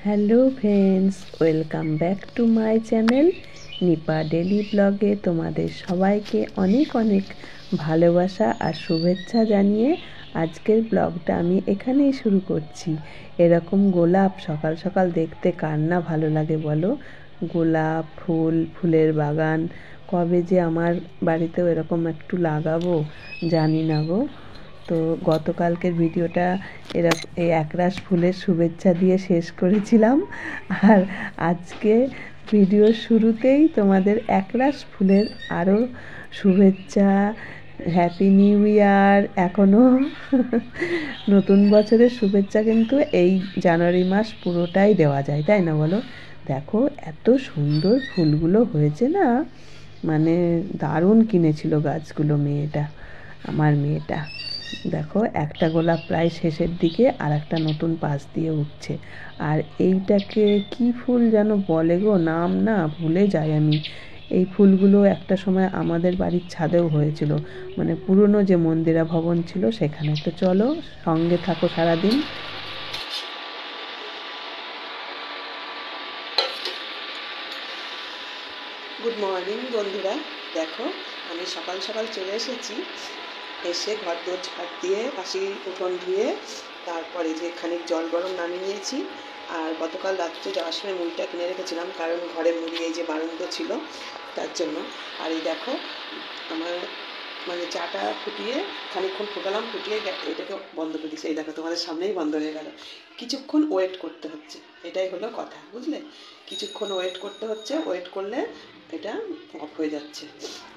Hello friends, welcome back to my channel Nipa daily ব্লগে। তোমাদের সবাইকে অনেক অনেক ভালোবাসা আর শুভেচ্ছা জানিয়ে আজকের ব্লগটা আমি এখানেই শুরু করছি। এরকম গোলাপ সকাল সকাল দেখতে কার না ভালো লাগে বলো? গোলাপ ফুল, ফুলের বাগান কবে যে আমার বাড়িতেও এরকম একটু লাগাবো জানি না গো। তো গতকালকের ভিডিওটা এই একরাশ ফুলের শুভেচ্ছা দিয়ে শেষ করেছিলাম, আর আজকে ভিডিওর শুরুতেই তোমাদের একরাশ ফুলের আরও শুভেচ্ছা, হ্যাপি নিউ ইয়ার। এখনও নতুন বছরের শুভেচ্ছা কিন্তু এই জানুয়ারি মাস পুরোটাই দেওয়া যায়, তাই না বলো? দেখো এত সুন্দর ফুলগুলো হয়েছে না, মানে দারুণ কিনেছিল গাছগুলো আমার মেয়েটা। দেখো একটা গোলাপ প্রায় শেষের দিকে, আর একটা নতুন পাশ দিয়ে উঠছে। আর এইটাকে কি ফুল যেন বলে গো, নাম না ভুলে যাই আমি। এই ফুলগুলো একটা সময় আমাদের বাড়ির ছাদেও হয়েছিল, মানে পুরনো যে মন্দিরা ভবন ছিল সেখানে। তো চলো সঙ্গে থাকো সারাদিন। গুড মর্নিং বন্ধুরা। দেখো আমি সকাল সকাল চলে এসেছি, এসে ঘর দোর ঝাড় দিয়ে বাসি উঠোন ধুয়ে তারপরে যে খানিক জল গরম নামিয়ে নিয়েছি। আর গতকাল রাত্রে যাওয়ার সময় মুড়িটা কিনে রেখেছিলাম, কারণ ঘরে মুড়ি এই যে বারন্ত ছিল তার জন্য। আর এই দেখো আমার মানে চাটা ফুটিয়ে খানিকক্ষণ ফুটালাম, ফুটিয়ে এটাকে বন্ধ করে দিচ্ছি। এই দেখো তোমাদের সামনেই বন্ধ হয়ে গেল। কিছুক্ষণ ওয়েট করতে হচ্ছে, এটাই হলো কথা, বুঝলে? কিছুক্ষণ ওয়েট করতে হচ্ছে, ওয়েট করলে এটা অফ হয়ে যাচ্ছে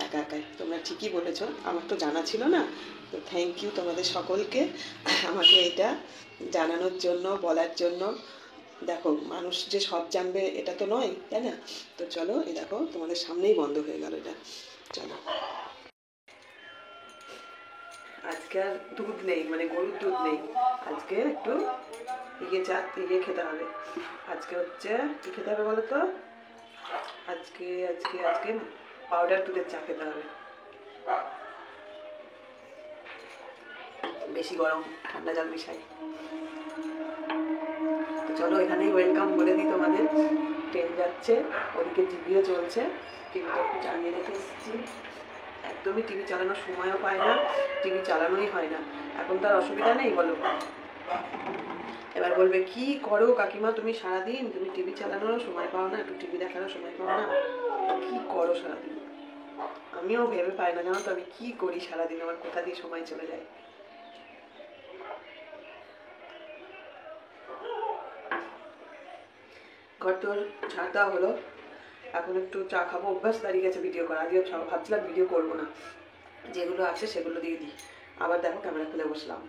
একা একাই। তোমরা ঠিকই বলেছো, আমার তো জানা ছিল না। তো থ্যাংক ইউ তোমাদের সকলকে আমাকে এটা জানানোর জন্য, বলার জন্য। দেখো মানুষ যে সব জানবে এটা তো নয়, তাই না? তো চলো, এই দেখো তোমাদের সামনেই বন্ধ হয়ে গেল এটা। চলো, আজকে আর দুধ নেই, মানে গরুর দুধ নেই। আজকে একটু ইয়ে খেতে হবে। আজকে হচ্ছে কি খেতে হবে বলো তো? আজকে আজকে আজকে পাউডার দুধের চা খেতে হবে। বেশি গরম, ঠান্ডা জল মিশাই। তো চলো এখানেই ওয়েলকাম বলে দিই তোমাদের। ট্রেন যাচ্ছে, ওদিকে টিভিও চলছে, টিভিটা একটু চালিয়ে রেখে এসেছি। একদমই টিভি চালানোর সময়ও পায় না, টিভি চালানোই হয় না। এখন তো আর অসুবিধা নেই বলো। এবার বলবে কি করো কাকিমা তুমি সারাদিন, তুমি টিভি চালানোরও সময় পাও না, একটু টিভি দেখারও সময় পাও না, কি করো সারাদিন? আমিও ভেবে পাই না, জানো তো আমি কি করি সারাদিন, আমার কোথা দিয়ে সময় চলে যায়। ঘর তোর ঝাড় দেওয়া হলো, এখন একটু চা খাবো। অভ্যাস দাঁড়িয়ে গেছে ভিডিও করা। আজকে ভাবছিলাম ভিডিও করবো না, যেগুলো আছে সেগুলো দিয়ে দিই। আবার দেখো ক্যামেরা খুলে বসলাম।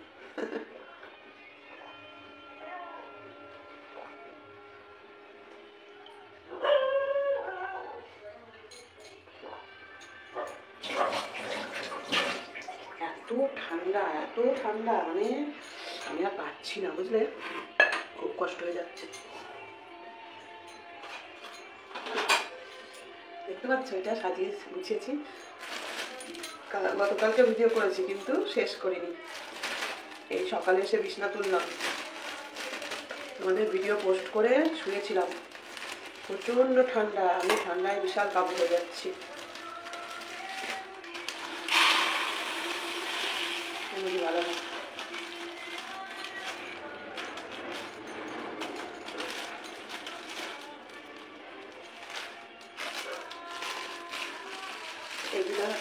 এত ঠান্ডা, এত ঠান্ডা, মানে আমি আর পাচ্ছি না, বুঝলে? খুব কষ্ট হয়ে যাচ্ছে। দেখতে পাচ্ছ এটা সাজিয়ে গুছিয়েছি। গতকালকে ভিডিও করেছি কিন্তু শেষ করিনি। এই সকালে এসে বিছনা তুললাম, তোমাদের ভিডিও পোস্ট করে শুয়েছিলাম। প্রচণ্ড ঠান্ডা, আমি ঠান্ডায় বিশাল কাবু হয়ে যাচ্ছি। ভালো না,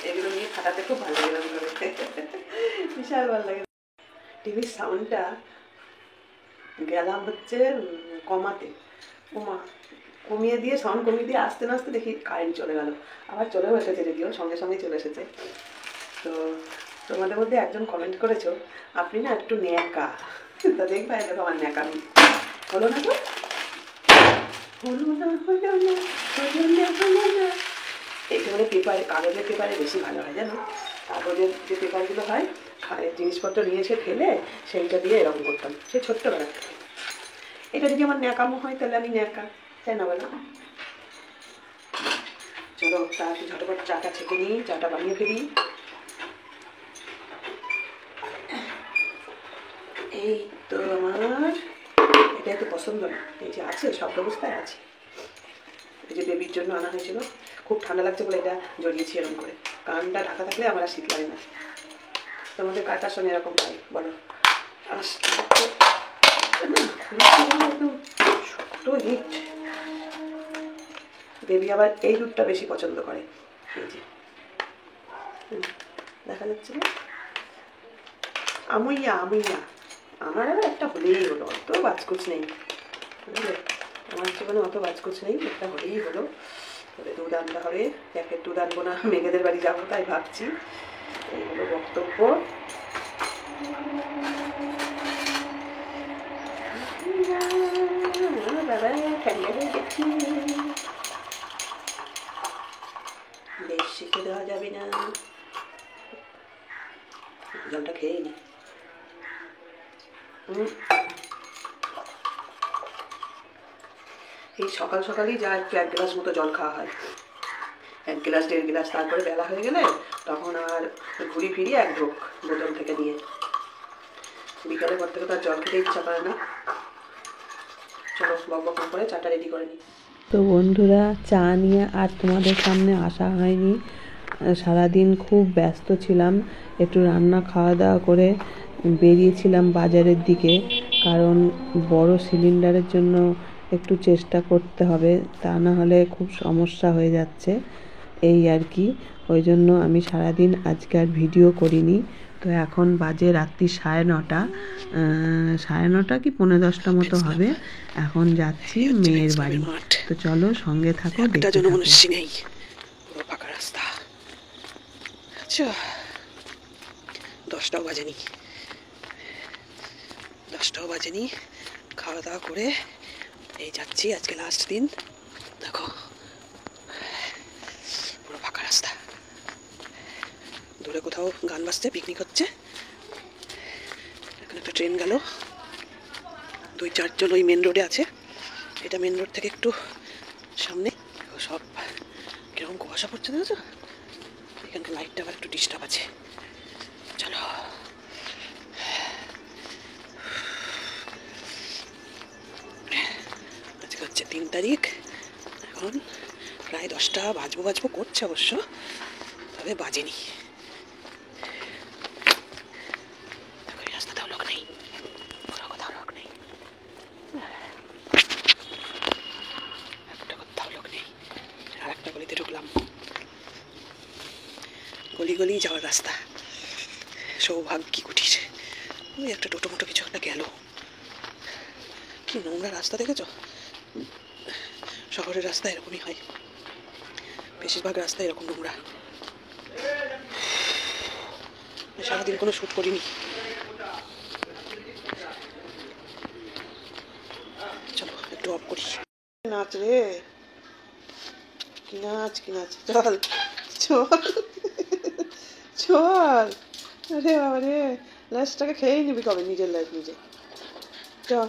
এগুলো নিয়ে খাটাতে খুব ভালো লাগে, বিশাল ভালো লাগে। টিভির সাউন্ডটা গেলাম হচ্ছে কমাতে, কমিয়ে দিয়ে সাউন্ড কমিয়ে দিয়ে আসতে না আসতে দেখি কারেন্ট চলে গেল। আবার চলেও এসেছে, যদিও সঙ্গে সঙ্গেই চলে এসেছে। তো তোমাদের মধ্যে একজন কমেন্ট করেছো আপনি না একটু ন্যাকা। তা দেখবা এটা আমার ন্যাকা হলো না তো, হলো না, হলো না, হলো না, হলো না। এইটা মানে পেপারে, কাগজের পেপারে বেশি ভালো হয় জানো। কাগজের যে পেপারগুলো হয়, জিনিসপত্র নিয়ে এসে ফেলে সেইটা দিয়ে এরকম করতাম সেই ছোট্টবেলা থেকে। এটা যদি আমার ন্যাকামো হয় তাহলে আমি ন্যাকা, তাই না বলো? চলো তাড়াতাড়ি ঝটপট চাটা ছেঁকে নিই, চাটা বানিয়ে ফেলি। এই তো আমার এটা এত পছন্দ না, এই যে আছে সব ব্যবস্থায় আছে। এই যে বেবির জন্য আনা হয়েছিল, খুব ঠান্ডা লাগছে বলে এটা জড়িয়েছি এরকম করে, কানটা ঢাকা থাকলে আমার আর শীত লাগে না। তোমাদের কাটার সঙ্গে এরকম হয় বলো? শক্ত হিট। বেবি আবার এই দুধটা বেশি পছন্দ করে। এই যে দেখা যাচ্ছে না, আমইয়া আমইয়া। আমার আবার একটা হলেই হলো, অত বাজকুচ নেই বুঝলে, আমার জীবনে অত বাজকুচ নেই, একটা হলেই হলো। তবে দুধ আনতে হবে, প্যাকেট দুধ আনবো না, মেঘেদের বাড়ি যাবো তাই ভাবছি। এই হলো বক্তব্য। বাবা ঠান্ডা হয়ে গেছি, বেশ শিখে দেওয়া যাবে না। জলটা খেয়ে নি। এই সকাল সকালই যা একটু 1 গ্লাস মতো জল খাওয়া হয়, 1 গ্লাস 1.5 গ্লাস, তারপরে বেলা হয়ে গেলে তখন আর ঘুরি ফিরি 1 ঢোক বোতল থেকে নিয়ে। বিকালে পর থেকে তো আর জল খেতে ইচ্ছা করে না। চলো বক বক না করে চাটা রেডি করে নিই। তো বন্ধুরা, চা নিয়ে আর তোমাদের সামনে আসা হয়নি, সারাদিন খুব ব্যস্ত ছিলাম। একটু রান্না খাওয়া দাওয়া করে বেরিয়েছিলাম বাজারের দিকে, কারণ বড় সিলিন্ডারের জন্য একটু চেষ্টা করতে হবে, তা না হলে খুব সমস্যা হয়ে যাচ্ছে এই আর কি। ওই জন্য আমি সারাদিন আজকে আর ভিডিও করিনি। তো এখন বাজে রাত্রি 9:30, 9:30 কি 9:45 মতো হবে। এখন যাচ্ছি মেয়ের বাড়ি। তো চলো সঙ্গে থাকো, দেখতে থাকো। নেই, পুরো ফাঁকা রাস্তা। আচ্ছা 10টাও বাজেনি, 10টাও বাজেনি। খাওয়া দাওয়া করে এই যাচ্ছি, আজকে লাস্ট দিন। দেখো পুরো ফাঁকা রাস্তা, দূরে কোথাও গান বাজছে, পিকনিক হচ্ছে। এখানে একটা ট্রেন গেল, 2-4 জন ওই মেন রোডে আছে। এটা মেন রোড থেকে একটু সামনে। সব কিরকম কুয়াশা পড়ছে দেখেছো, এখানকার লাইটটা আবার একটু ডিস্টার্ব আছে। চলো আজকে হচ্ছে 3 তারিখ, এখন প্রায় 10টা বাজবো করছে অবশ্য, তবে বাজেনি। রাস্তাতেও লোক নেই, কোথাও লোক নেই, কোথাও লোক নেই। আর একটা গলিতে ঢুকলাম, গলি যাওয়ার রাস্তা। সৌভাগ্যী কুটির, ওই একটা টোটো মোটো কিছু একটা গেল। কি নোংরা রাস্তা দেখেছো? শহরের রাস্তা এরকমই হয়, বেশিরভাগ রাস্তা এরকম নোংরা। সারাদিন কোনো শ্যুট করিনি। চলো একটু অফ করি। নাচ রে, কি নাচ চল চল চল। আরে বাবা রে, লাইফটাকে খেয়েই নিবি কবে, নিজের লাইফ নিজে। চল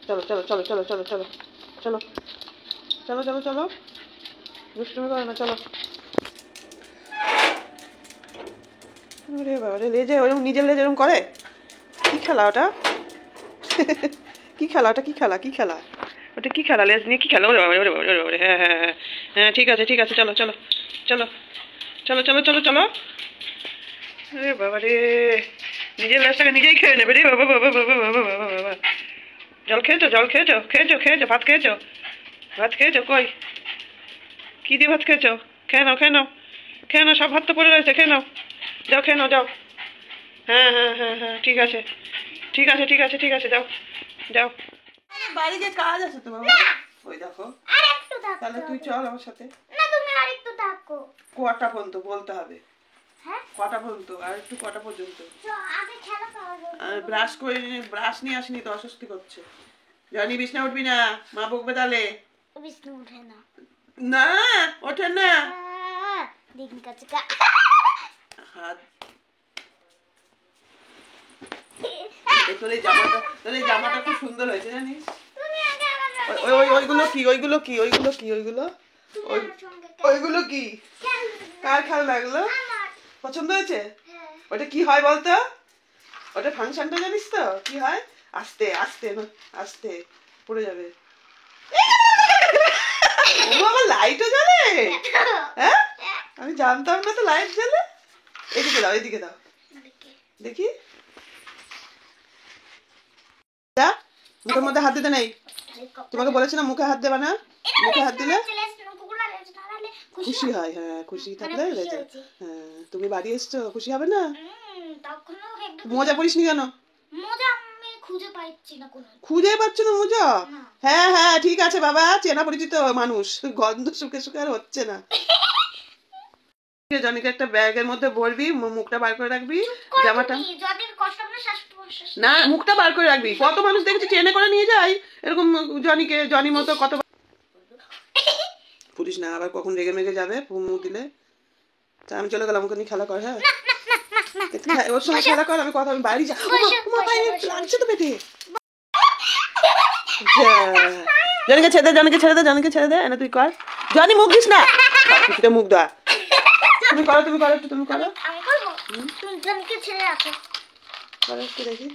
চলো চলো চলো চলো চলো চলো চলো চলো চলো চলো, দুষ্টুমি করে না, চলো। আরে বাবা রে, লেজে ওরকম নিজের লেজ এরকম করে? কি খেলা ওটা? কি খেলা ওটা? কি খেলা ওটা? কি খেলা? লেজ নিয়ে কি খেলা? হ্যাঁ হ্যাঁ হ্যাঁ হ্যাঁ, ঠিক আছে চলো চলো চলো চলো চলো চলো চলো। আরে বাবা রে, নিজের লেজটাকে নিজেই খেয়ে নেবে রে বাবা বাবা বাবা বাবা বাবা বাবা। জল খেয়েছো ভাত খেয়েছো কই? কি দিয়ে ভাত খেয়েছো? খেয়ে নাও, সব ভাত তো পড়ে রয়েছে, খেয়ে নাও, খেয়ে নাও, যাও। হ্যাঁ হ্যাঁ হ্যাঁ হ্যাঁ, ঠিক আছে যাও। বাড়ি যে কাজ আছে তোমার, ওই দেখো। তাহলে তুই চল আমার সাথে। না তুমি আরেকটু থাকো। কটা পর্যন্ত বলতে হবে? হ্যাঁ কটা পর্যন্ত? আর একটু কটা পর্যন্ত? আগে খেলা করব। ব্রাশ নিয়ে আসিনি তো, অস্বস্তি করছে। জানি বিছনা উঠবি না, মা বকবে তাহলে। বিছনা উঠে না। না ওঠে না, দেখি কাছে হাত। তোর এই জামাটা খুব সুন্দর হয়েছে জানিস। ওইগুলো কি কার খেলনা? এগুলো পছন্দ হয়েছে? ওটা কি হয় বলতো? ওটা ফাংশনটা জানিস তো কি হয়? আস্তে আস্তে আস্তে পড়ে যাবে। আমার লাইটও জ্বলে, হ্যাঁ আমি জানতাম না তো লাইট জ্বলে। এদিকে দাও, এদিকে দাও দেখি। মুখের মধ্যে হাত দিতে নেই, তোমাকে বলেছি না মুখে হাত দেবা না। মুখে হাত দিলে খুশি হয়। হ্যাঁ খুশি থাকলে হ্যাঁ। তুমি বাড়ি এসছো, খুশি হবে না? মজা করিস নি কেন? খুঁজে পাচ্ছ না মোজা? হ্যাঁ হ্যাঁ ঠিক আছে বাবা, চেনা পরিচিত মানুষ, গন্ধ শুকে শুকে আর হচ্ছে না। জনিকে একটা ব্যাগের মধ্যে ভরবি, মুখটা বার করে রাখবি, জামাটা না মুখটা বার করে রাখবি। কত মানুষ দেখেছি ট্রেনে করে নিয়ে যায় এরকম জনিকে, জনি মতো কত। পুলিশ না, আবার কখন রেগে মেগে যাবে মুখ দিলে। তা আমি চলে গেলাম, ওকে নিয়ে খেলা কর। হ্যাঁ ওর সঙ্গে খেলা কর, আমি কথা, আমি বাড়ি যা। লাগছে তো পেটে। জনিকে ছেড়ে দে, জনিকে ছেড়ে দে, জনিকে ছেড়ে দে। এনে তুই কর, জনি মুখ দিস না, কিছুতে মুখ দেওয়া। তুমি করো, তুমি করো, তুমি করো, করো একটু দেখি।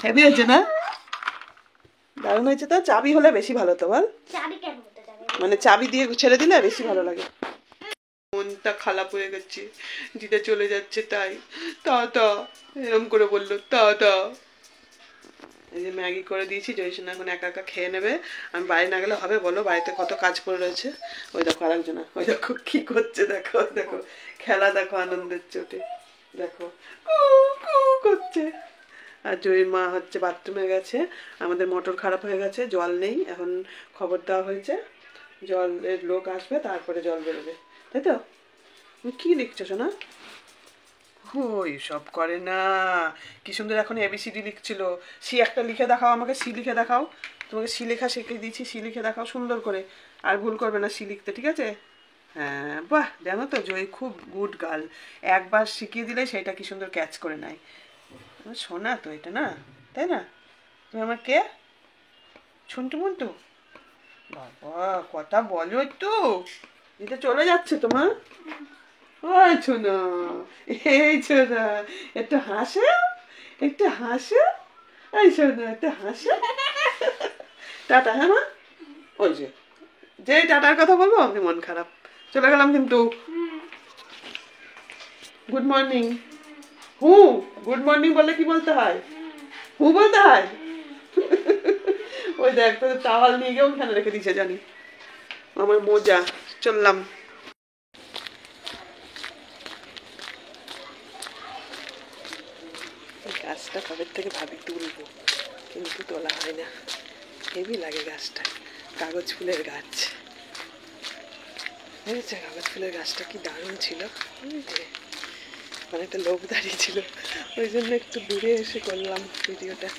হেভি হয়েছে না? দারুণ হয়েছে তো। চাবি হলে বেশি ভালো তো বল, মানে চাবি দিয়ে ছেড়ে দিলে বেশি ভালো লাগে। মনটা খারাপ হয়ে গেছে, দিদা চলে যাচ্ছে তাই। তা এরম করে বললো তা। এই যে ম্যাগি করে দিয়েছি, জয়সোনা এখন একা একা খেয়ে নেবে। আমি বাড়ি না গেলে হবে বলো? বাড়িতে কত কাজ পড়ে রয়েছে। ওই দেখো আরেকজনা, ওই দেখো কি করছে, দেখো দেখো খেলা, দেখো আনন্দের চোটে দেখো করছে। আর জয়ীর মা হচ্ছে বাথরুমে গেছে, আমাদের মোটর খারাপ হয়ে গেছে, জল নেই। এখন খবর দেওয়া হয়েছে জলের লোক আসবে, তারপরে জল বেরোবে, তাই তো? কি লিখছো সোনা? ওই সব করে না, কি সুন্দর এখন এবিসিডি লিখছিল। সি একটা লিখে দেখাও আমাকে, সি লিখে দেখাও। তোমাকে সি লেখা শিখিয়ে দিয়েছি, সি লিখে দেখাও সুন্দর করে, আর ভুল করবে না সি লিখতে, ঠিক আছে? হ্যাঁ বাহ, জানো তো জয়ী খুব গুড গার্ল, একবার শিখিয়ে দিলে সেটা কি সুন্দর ক্যাচ করে নেয়। শোনা তো এটা না, তাই না? তুমি আমার কে? ছুন্টু মুন্টু? বাবা কথা বলো একটু, এটা চলে যাচ্ছে তোমার। ওই ছোনা, এই ছোনা একটু হাসো, একটু হাসো, এই ছোনা একটু হাসো। টাটা। হ্যাঁ মা, ওই যে যেই টাটার কথা বলবো আপনি মন খারাপ। চলে গেলাম কিন্তু। Good morning. হু গুড মর্নিং বলে কি বলতে হয়? হু বলতে হয়। ওই দেখ তোদের টাওয়াল নিয়ে গিয়ে ওখানে রেখে দিয়েছে জানি, আমার মোজা। চললাম। গাছটা কবে থেকে ভাবি তুলবো, কিন্তু তোলা হয় না। হেভি লাগে গাছটা, কাগজ ফুলের গাছ। বুঝেছে, কাগজ ফুলের গাছটা কি দারুণ ছিল। অনেকটা লোক দাঁড়িয়ে ছিল, ওই জন্য একটু দূরে এসে করলাম ভিডিওটা।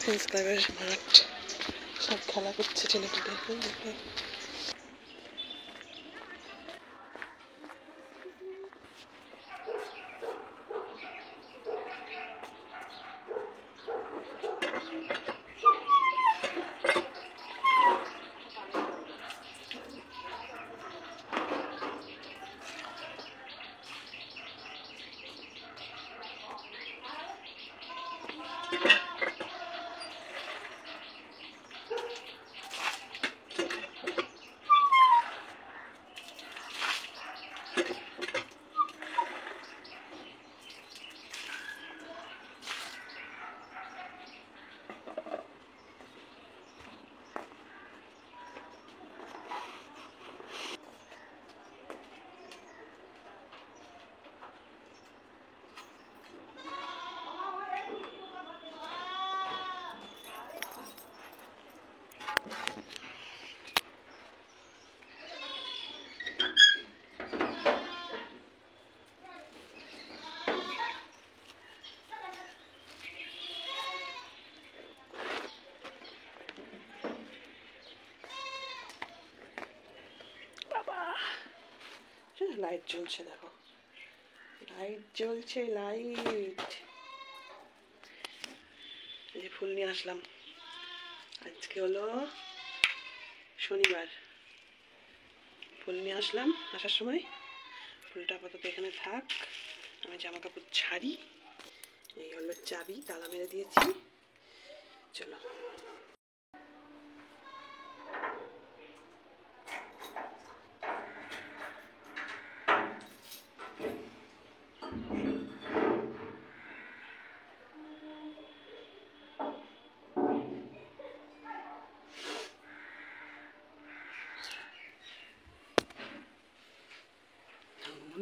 ফ্রেন্ডস ক্লাবের মাঠ, সব খেলা করছে ছেলেপুলে। লাইট জ্বলছে, দেখো লাইট জ্বলছে, লাইট। এই যে ফুল নিয়ে আসলাম, আজকে হলো শনিবার। ফুল নিয়ে আসলাম আসার সময়, ফুলটা আপাতত এখানে থাক, আমি জামা কাপড় ছাড়ি। এই হলো চাবি, তালা মেরে দিয়েছি। চলো।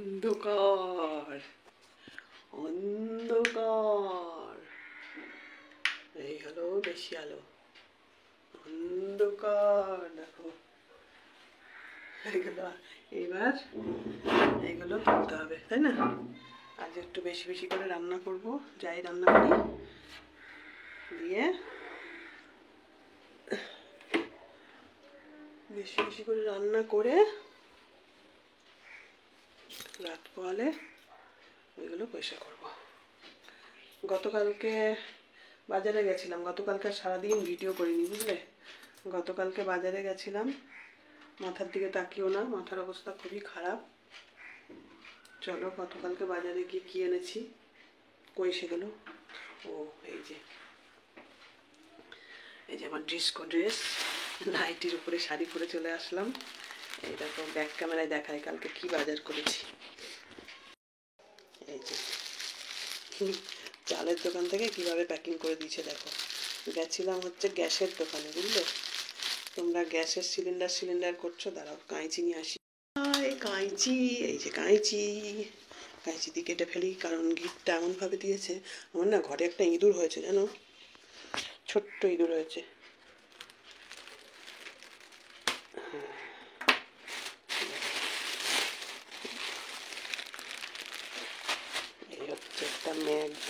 অন্ধকার অন্ধকার, এই হলো বেশি আলো, অন্ধকার। দেখো এইগুলো এবার এইগুলো তুলতে হবে, তাই না? আজ একটু বেশি বেশি করে রান্না করব, যাই রান্না করি, দিয়ে বেশি বেশি করে রান্না করে রাত পোহালে ওইগুলো পয়সা করব। গতকালকে বাজারে গেছিলাম, গতকালকে সারাদিন ভিডিও করিনি, বুঝলে? গতকালকে বাজারে গেছিলাম, মাথার দিকে তাকিও না, মাথার অবস্থা খুবই খারাপ। চলো গতকালকে বাজারে গিয়ে কি এনেছি, কই সেগুলো। ও এই যে আমার ডিস্কো ড্রেস, নাইটির উপরে শাড়ি পরে চলে আসলাম। এই দেখো ব্যাক ক্যামেরায় দেখায় কালকে কি বাজার করেছি। এই যে চালের দোকান থেকে কিভাবে প্যাকিং করে দিয়েছে দেখো। গেছিলাম হচ্ছে গ্যাসের দোকানে, বুঝলে? তোমরা গ্যাসের সিলিন্ডার করছো, দাঁড়াও কাঁচি নিয়ে আসি। কাঁচি, এই যে কাঁচি, কাঁচি দিয়ে কেটে ফেলি, কারণ গিফটটা এমনভাবে দিয়েছে। আমার না ঘরে একটা ইঁদুর হয়েছে, জানো, ছোট্ট ইঁদুর হয়েছে। এই হচ্ছে একটা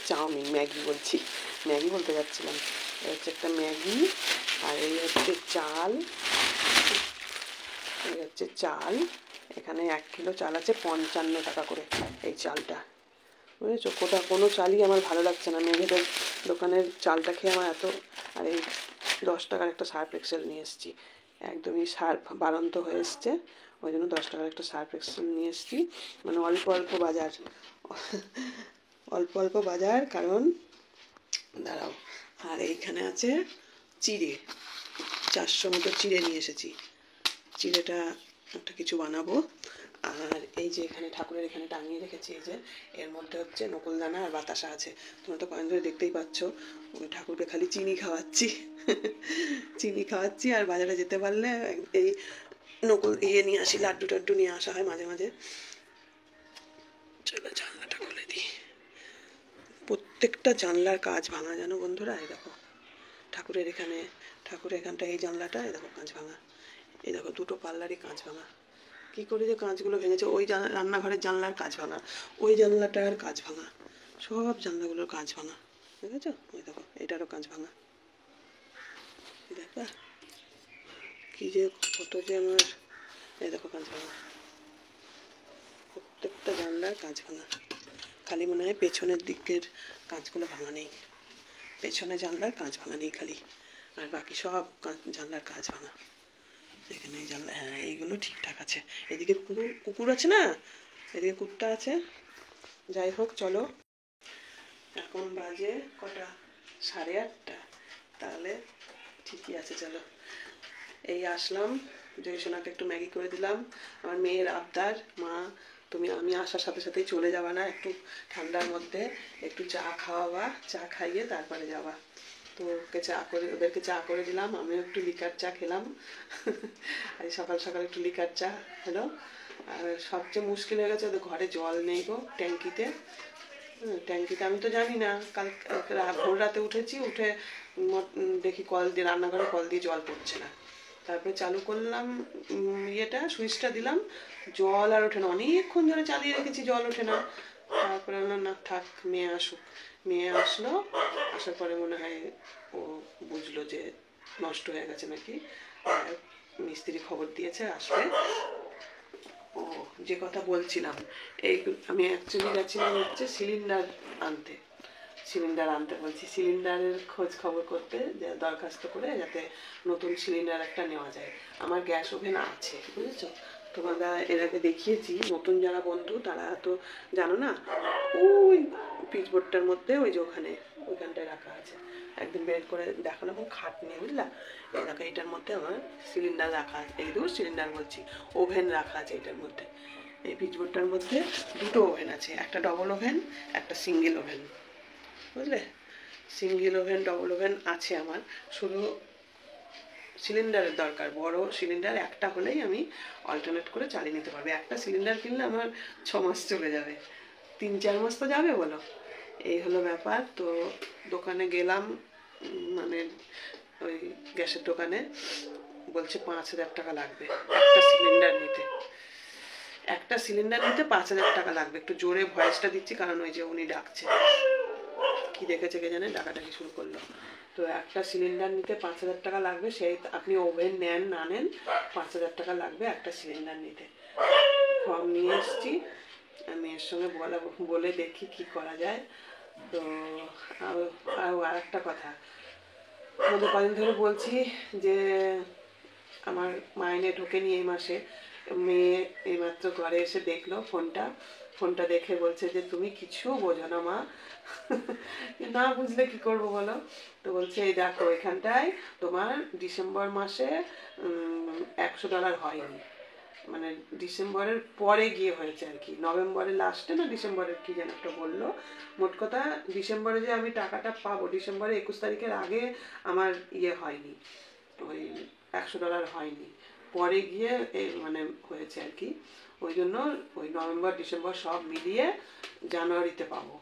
চাউমিন, ম্যাগি বলছি, ম্যাগি বলতে যাচ্ছিলাম। এই হচ্ছে একটা ম্যাগি, আর এই হচ্ছে চাল, এই হচ্ছে চাল। এখানে 1 কিলো চাল আছে 55 টাকা করে এই চালটা, বুঝেছো? কোনো চালই আমার ভালো লাগছে না, মেঘেদের দোকানের চালটা খেয়ে আমার এত। আর এই 10 টাকার একটা সার্ফ এক্সেল নিয়ে এসেছি, একদমই সার্ফ বাড়ন্ত হয়ে এসছে, ওই জন্য 10 টাকার একটা সার্ফ এক্সেল নিয়ে এসেছি। মানে অল্প অল্প বাজার, অল্প অল্প বাজার, কারণ দাঁড়াও। আর এইখানে আছে চিড়ে, 400 মতো চিড়ে নিয়ে এসেছি, চিড়েটা একটা কিছু বানাবো। আর এই যে এখানে ঠাকুরের এখানে টাঙিয়ে রেখেছি, এই যে এর মধ্যে হচ্ছে নকুলদানা আর বাতাসা আছে। তোমরা তো কয়েন ধরে দেখতেই পাচ্ছ, ওই ঠাকুরকে খালি চিনি খাওয়াচ্ছি চিনি খাওয়াচ্ছি। আর বাজারে যেতে পারলে এই নকুল নিয়ে আসি, লাড্ডু টাড্ডু নিয়ে আসা হয় মাঝে মাঝে। চলো জানলাটা খুলে দিই। প্রত্যেকটা জানলার কাঁচ ভাঙা, জানো বন্ধুরা? এই দেখো ঠাকুরের এখানটা, এই জানলাটা, এই দেখো কাঁচ ভাঙা, এই দেখো দুটো পাল্লারই কাঁচ ভাঙা। কি করে যে কাঁচগুলো ভেঙেছে, ওই রান্নাঘরের জানলার কাঁচ ভাঙা, ওই জানলাটার কাঁচ ভাঙা, সব জানলাগুলোর কাঁচ ভাঙা, দেখেছো? ওই দেখো এটারও কাঁচ ভাঙা, দেখো কি যে কত যে আমার, এই দেখো কাঁচ ভাঙা, প্রত্যেকটা জানলার কাঁচ ভাঙা। খালি মনে হয় পেছনের দিকের কাঁচগুলো ভাঙা নেই, পেছনে জানলার কাঁচ ভাঙা নেই খালি, আর বাকি সব জানলার কাঁচ ভাঙা। এখানে এই জানলা, হ্যাঁ এইগুলো ঠিকঠাক আছে। এদিকে কুকুর আছে না, এদিকে কুত্তা আছে। যাই হোক চলো, এখন বাজে কটা, 8:30, তাহলে ঠিকই আছে। চলো এই আসলাম, জয়সোনাকে একটু ম্যাগি করে দিলাম। আমার মেয়ের আবদার, মা আমি আসার সাথে সাথেই চলে যাবা না, একটু ঠান্ডার মধ্যে একটু চা খাওয়াবা, চা খাইয়ে তারপরে যাবা। তো ওদেরকে চা করে দিলাম, আমিও একটু লিকার চা খেলাম আর সকাল সকাল একটু লিকার চা হলো। আর সবচেয়ে মুশকিল হয়ে গেছে, ওদের ঘরে জল নেই গো, ট্যাঙ্কিতে। আমি তো জানি না, কাল ভোর রাতে উঠেছি, উঠে দেখি কল দিয়ে, রান্নাঘরে কল দিয়ে জল পড়ছে না। তারপরে চালু করলাম ইয়েটা, সুইচটা দিলাম, জল আর ওঠে না, অনেকক্ষণ ধরে চালিয়ে রেখেছি, জল ওঠে না। তারপরে বললাম না থাক, মেয়ে আসুক। মেয়ে আসলো, আসার পরে মনে হয় ও বুঝলো যে নষ্ট হয়ে গেছে নাকি, মিস্ত্রি খবর দিয়েছে আসবে। ও যে কথা বলছিলাম, আমি অ্যাকচুয়ালি গেছিলাম হচ্ছে সিলিন্ডার আনতে বলছি, সিলিন্ডারের খোঁজ খবর করতে, দরখাস্ত করে, যাতে নতুন সিলিন্ডার একটা নেওয়া যায়। আমার গ্যাস ওভেন আছে, বুঝেছো? তোমরা এর আগে দেখিয়েছি, নতুন যারা বন্ধু তারা তো জানো না, ওই পিচবোর্ডটার মধ্যে ওই যে ওইখানটায় রাখা আছে। একদিন বের করে দেখানো, এবং খাট নিয়ে, বুঝলা? এই দেখো, এইটার মধ্যে আমার সিলিন্ডার রাখা আছে, এই দুটো সিলিন্ডার বলছি, ওভেন রাখা আছে এটার মধ্যে। এই পিচবোর্ডটার মধ্যে দুটো ওভেন আছে, একটা ডবল ওভেন, একটা সিঙ্গেল ওভেন, বুঝলে? সিঙ্গেল ওভেন ডবল ওভেন আছে আমার, শুধু সিলিন্ডারের দরকার। বড় সিলিন্ডার একটা হলেই আমি অল্টারনেট করে চালিয়ে নিতে পারবো। একটা সিলিন্ডার কিনলে আমার 6 মাস চলে যাবে, 3-4 মাস তো যাবে বলো। এই হলো ব্যাপার। তো দোকানে গেলাম, মানে ওই গ্যাসের দোকানে, বলছে 5,000 টাকা লাগবে একটা সিলিন্ডার নিতে। একটা সিলিন্ডার নিতে 5,000 টাকা লাগবে। একটু জোরে ভয়েসটা দিচ্ছি কারণ ওই যে উনি ডাকছে, কি দেখেছে কে জানে, ডাকাডাকি শুরু করলো। তো একটা সিলিন্ডার নিতে 5,000 টাকা লাগবে। সেই আপনি ওভেন নেন না নেন, 5,000 টাকা লাগবে একটা সিলিন্ডার নিতে। ফর্ম নিয়ে এসছি, মেয়ের সঙ্গে বলে দেখি কি করা যায়। তো আর একটা কথা, আমাদের কদিন ধরে বলছি যে আমার মাইনে ঢোকেনি এই মাসে। মেয়ে এইমাত্র ঘরে এসে দেখলো ফোনটা দেখে বলছে যে তুমি কিছু বোঝো না মা। না বুঝলে কি করব বলো? তো বলছে এই দেখো, এখানটায় তোমার ডিসেম্বর মাসে $100 হয়নি, মানে ডিসেম্বরের পরে গিয়ে হয়েছে আর কি, নভেম্বরের লাস্টে না ডিসেম্বরের কি যেন একটা বললো। মোট কথা ডিসেম্বরে যে আমি টাকাটা পাবো, ডিসেম্বরের 21 তারিখের আগে আমার হয়নি, ওই $100 হয়নি, পরে গিয়ে মানে হয়েছে আর কি। ওই জন্য ওই নভেম্বর ডিসেম্বর সব মিলিয়ে জানুয়ারিতে পাবো।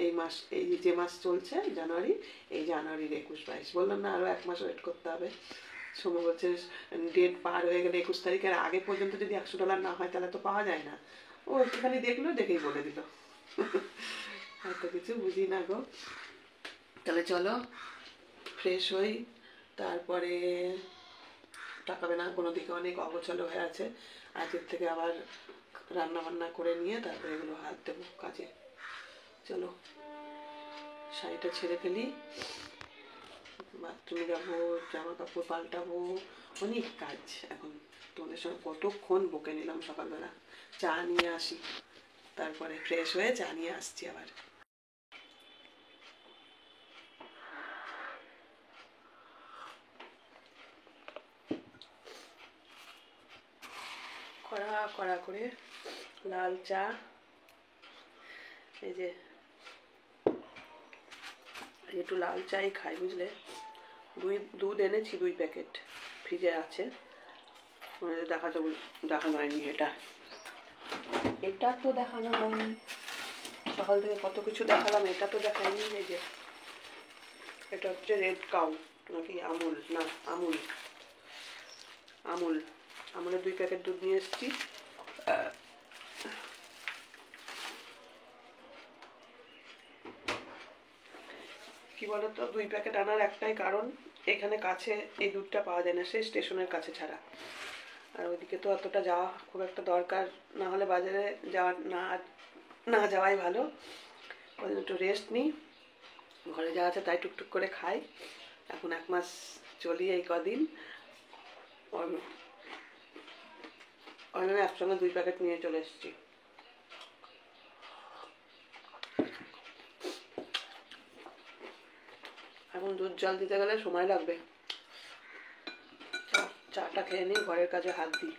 এই মাস, এই যে মাস চলছে জানুয়ারি, এই জানুয়ারির 21-22, বললাম না আরও 1 মাস ওয়েট করতে হবে। সময় বলছে ডেট পার হয়ে গেলে 21 তারিখের আগে পর্যন্ত যদি $100 না হয় তাহলে তো পাওয়া যায় না। ও একটুখানি দেখলো, দেখেই বলে দিল। এত কিছু বুঝি না গো। তাহলে চলো ফ্রেশ হই, তারপরে তাকাবে না কোনো দিকে, অনেক অগোছালো হয়ে আছে। আজকের থেকে আবার রান্না বান্না করে নিয়ে তারপরে এগুলো হাত দেবো কাজে। চলো শাড়িটা ছেড়ে ফেলি, বাথরুমে যাবো, জামা কাপড় পাল্টাবো, অনেক কাজ এখন। তোমাদের সঙ্গে কতক্ষণ বকে নিলাম সকালবেলা। চা নিয়ে আসি, তারপরে ফ্রেশ হয়ে চা নিয়ে আসছি আবার। কড়া কড়া করে লাল চা, এই যে একটু লাল চাই খাই, বুঝলে? দুধ এনেছি 2 প্যাকেট, ফ্রিজে আছে, দেখানো হয়নি। এটা তো দেখানো হয়নি, সকাল থেকে কত কিছু দেখালাম, এটা তো দেখায়নি। এই যে এটা হচ্ছে রেড কাউ নাকি আমুল, না আমুলের 2 প্যাকেট দুধ নিয়ে এসেছি। কি বলতো, 2 প্যাকেট আনার একটাই কারণ, এখানে কাছে এই দুধটা পাওয়া যায় না, সেই স্টেশনের কাছে ছাড়া। আর ওইদিকে তো অতটা যাওয়া খুব একটা দরকার না হলে বাজারে না যাওয়াই ভালো। ওদের একটু রেস্ট নিই, ঘরে যা আছে তাই টুকটুক করে খাই। এখন 1 মাস চলি এই কদিন, ওই একসঙ্গে 2 প্যাকেট নিয়ে চলে এসেছি। এখন দুধ জল দিতে গেলে সময় লাগবে। চাটা খেয়ে নিই, ঘরের কাজে হাত দিই।